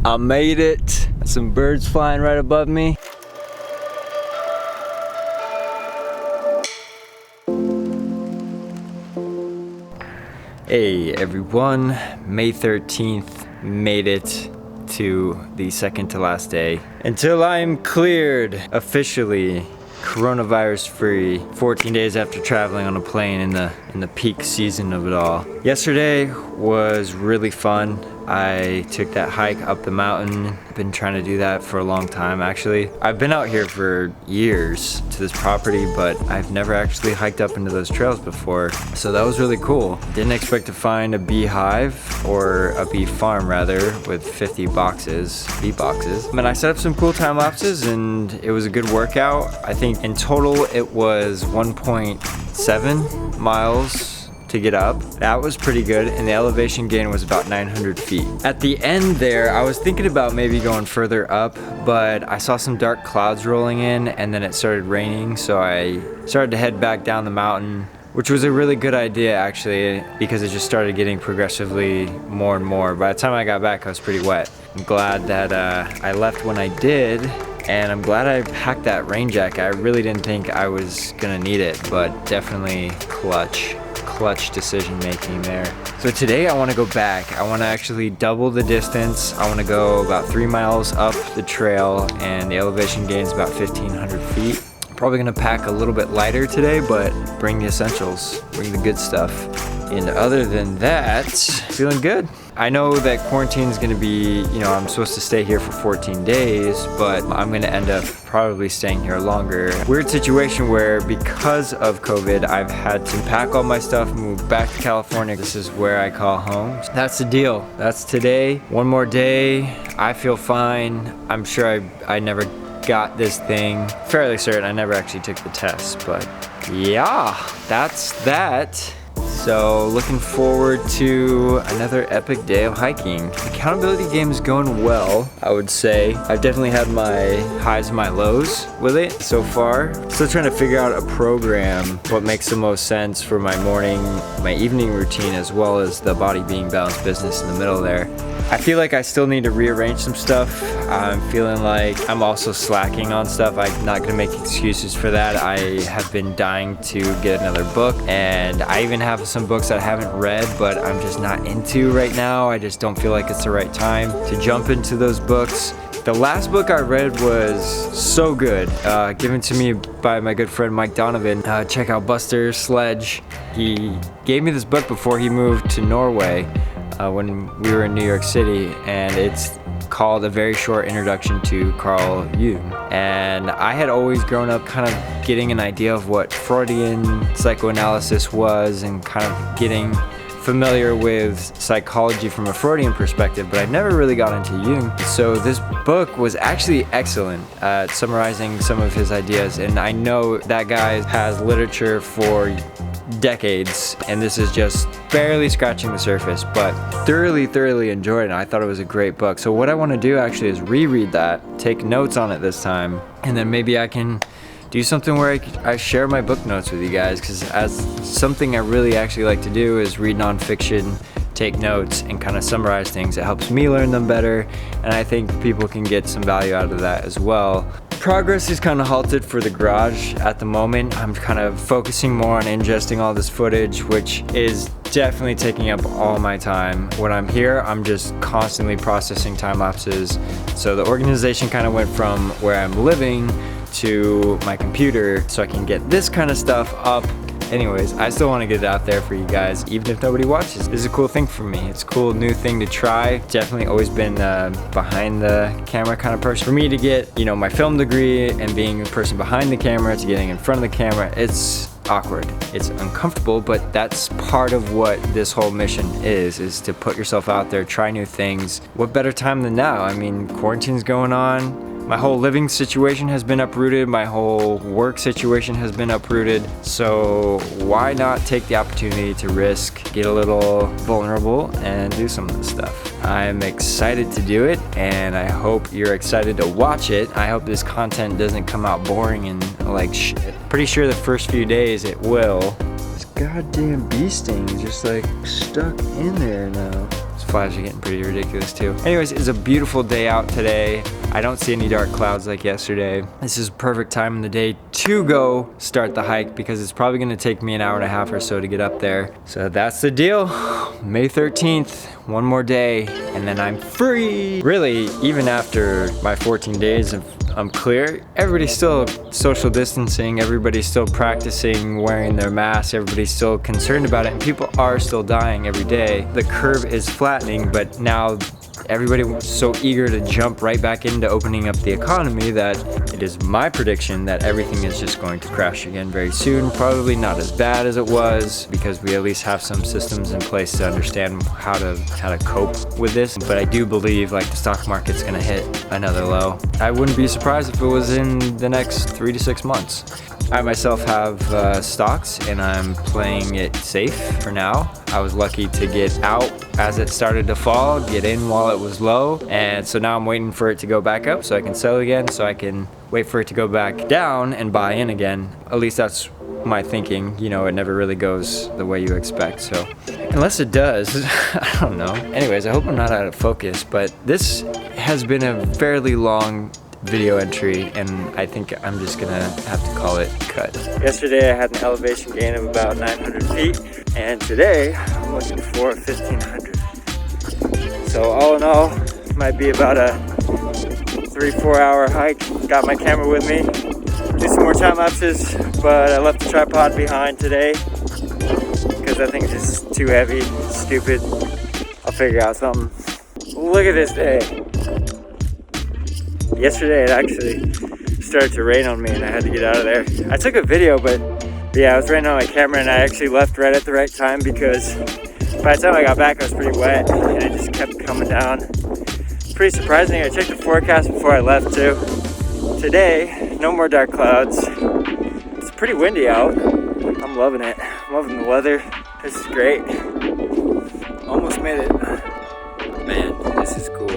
I made it. Some birds flying right above me. Hey everyone, May 13th, made it to the second to last day. Until I'm cleared officially, coronavirus free, 14 days after traveling on a plane in the peak season of it all. Yesterday was really fun. I took that hike up the mountain. I've been trying to do that for a long time actually. I've been out here for years to this property, but I've never actually hiked up into those trails before. So that was really cool. Didn't expect to find a beehive, or a bee farm rather, with 50 boxes, bee boxes. And I set up some cool time lapses and it was a good workout. I think in total it was 1.7 miles to get up. That was pretty good, and the elevation gain was about 900 feet. At the end there, I was thinking about maybe going further up, but I saw some dark clouds rolling in and then it started raining, so I started to head back down the mountain, which was a really good idea actually, because it just started getting progressively more and more. By the time I got back, I was pretty wet. I'm glad that I left when I did, and I'm glad I packed that rain jacket. I really didn't think I was gonna need it, but definitely clutch decision making there. So today I want to go back. I want to actually double the distance. I want to go about 3 miles up the trail, and the elevation gain is about 1,500 feet. Probably gonna pack a little bit lighter today, but bring the essentials, bring the good stuff. And other than that, feeling good. I know that quarantine is gonna be, I'm supposed to stay here for 14 days, but I'm gonna end up probably staying here longer. Weird situation where because of COVID, I've had to pack all my stuff, move back to California. This is where I call home. That's the deal. That's today. One more day. I feel fine. I'm sure I never got this thing. Fairly certain I never actually took the test, but yeah, that's that. So looking forward to another epic day of hiking. The accountability game is going well, I would say. I've definitely had my highs and my lows with it so far. Still trying to figure out a program, what makes the most sense for my morning, my evening routine, as well as the body being balanced business in the middle there. I feel like I still need to rearrange some stuff. I'm feeling like I'm also slacking on stuff. I'm not gonna make excuses for that. I have been dying to get another book, and I even have some books that I haven't read, but I'm just not into right now. I just don't feel like it's the right time to jump into those books. The last book I read was so good, given to me by my good friend Mike Donovan. Check out Buster Sledge. He gave me this book before he moved to Norway when we were in New York City, and it's called A Very Short Introduction to Carl Jung. And I had always grown up kind of getting an idea of what Freudian psychoanalysis was and kind of getting familiar with psychology from a Freudian perspective, but I never really got into Jung. So this book was actually excellent at summarizing some of his ideas, and I know that guy has literature for decades, and this is just barely scratching the surface, but thoroughly enjoyed it. I thought it was a great book. So what I want to do actually is reread that, take notes on it this time, and then maybe I can do something where I share my book notes with you guys, because as something I really actually like to do is read nonfiction, take notes, and kind of summarize things. It helps me learn them better, and I think people can get some value out of that as well. Progress is kind of halted for the garage at the moment. I'm kind of focusing more on ingesting all this footage, which is definitely taking up all my time. When I'm here, I'm just constantly processing time lapses. So the organization kind of went from where I'm living to my computer, so I can get this kind of stuff up. Anyways, I still want to get it out there for you guys, even if nobody watches. This is a cool thing for me. It's a cool new thing to try. Definitely always been behind the camera kind of person. For me to get, my film degree and being the person behind the camera to getting in front of the camera, it's awkward. It's uncomfortable, but that's part of what this whole mission is to put yourself out there, try new things. What better time than now? I mean, quarantine's going on. My whole living situation has been uprooted. My whole work situation has been uprooted. So why not take the opportunity to risk, get a little vulnerable, and do some of this stuff? I'm excited to do it, and I hope you're excited to watch it. I hope this content doesn't come out boring and like shit. Pretty sure the first few days it will. This goddamn bee sting is just like stuck in there now. It's flags are getting pretty ridiculous too. Anyways, it's a beautiful day out today. I don't see any dark clouds like yesterday. This is perfect time in the day to go start the hike because it's probably gonna take me an hour and a half or so to get up there. So that's the deal. May 13th, one more day, and then I'm free. Really, even after my 14 days of I'm clear, everybody's still social distancing, everybody's still practicing wearing their masks, everybody's still concerned about it, and people are still dying every day. The curve is flattening, but now everybody was so eager to jump right back into opening up the economy that it is my prediction that everything is just going to crash again very soon. Probably not as bad as it was because we at least have some systems in place to understand how to cope with this. But I do believe like the stock market's gonna hit another low. I wouldn't be surprised if it was in the next 3 to 6 months. I myself have stocks and I'm playing it safe for now. I was lucky to get out as it started to fall, get in while it was low, and so now I'm waiting for it to go back up so I can sell again, so I can wait for it to go back down and buy in again. At least that's my thinking. You know, it never really goes the way you expect, so unless it does, I don't know. Anyways, I hope I'm not out of focus, but this has been a fairly long video entry and I think I'm just gonna have to call it cut. Yesterday I had an elevation gain of about 900 feet and today I'm looking for 1500. So all in all, it might be about a 3-4 hour hike. Got my camera with me. Do some more time lapses, but I left the tripod behind today because I think it's just too heavy, stupid. I'll figure out something. Look at this day. Yesterday it actually started to rain on me and I had to get out of there. I took a video, but yeah, it was raining on my camera and I actually left right at the right time because by the time I got back I was pretty wet and it just kept coming down. Pretty surprising. I checked the forecast before I left too. Today, no more dark clouds. It's pretty windy out. I'm loving it. I'm loving the weather. This is great. Almost made it. Man, this is cool.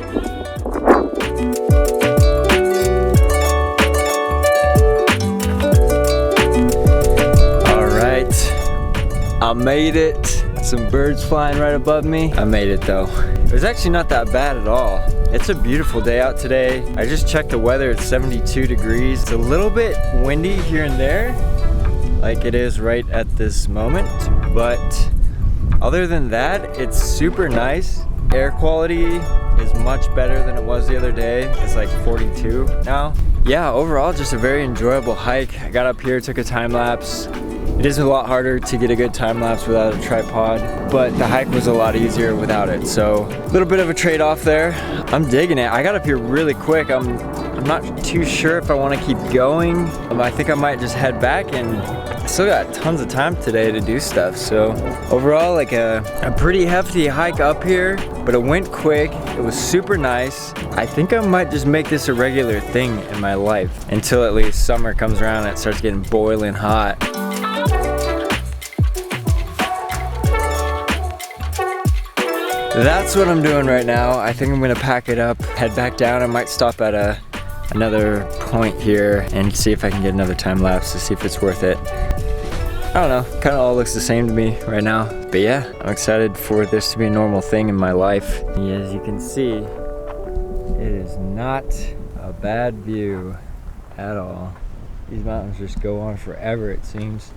I made it. Some birds flying right above me. I made it though. It was actually not that bad at all. It's a beautiful day out today. I just checked the weather, it's 72 degrees. It's a little bit windy here and there, like it is right at this moment. But other than that, it's super nice. Air quality is much better than it was the other day. It's like 42 now. Yeah, overall, just a very enjoyable hike. I got up here, took a time lapse. It is a lot harder to get a good time lapse without a tripod, but the hike was a lot easier without it. So a little bit of a trade-off there. I'm digging it. I got up here really quick. I'm not too sure if I want to keep going. I think I might just head back, and I still got tons of time today to do stuff. So overall, like a pretty hefty hike up here, but it went quick. It was super nice. I think I might just make this a regular thing in my life until at least summer comes around and it starts getting boiling hot. That's what I'm doing right now. I think I'm gonna pack it up, head back down. I might stop at another point here and see if I can get another time lapse to see if it's worth it. I don't know, kind of all looks the same to me right now. But yeah, I'm excited for this to be a normal thing in my life. As you can see, it is not a bad view at all. These mountains just go on forever, it seems.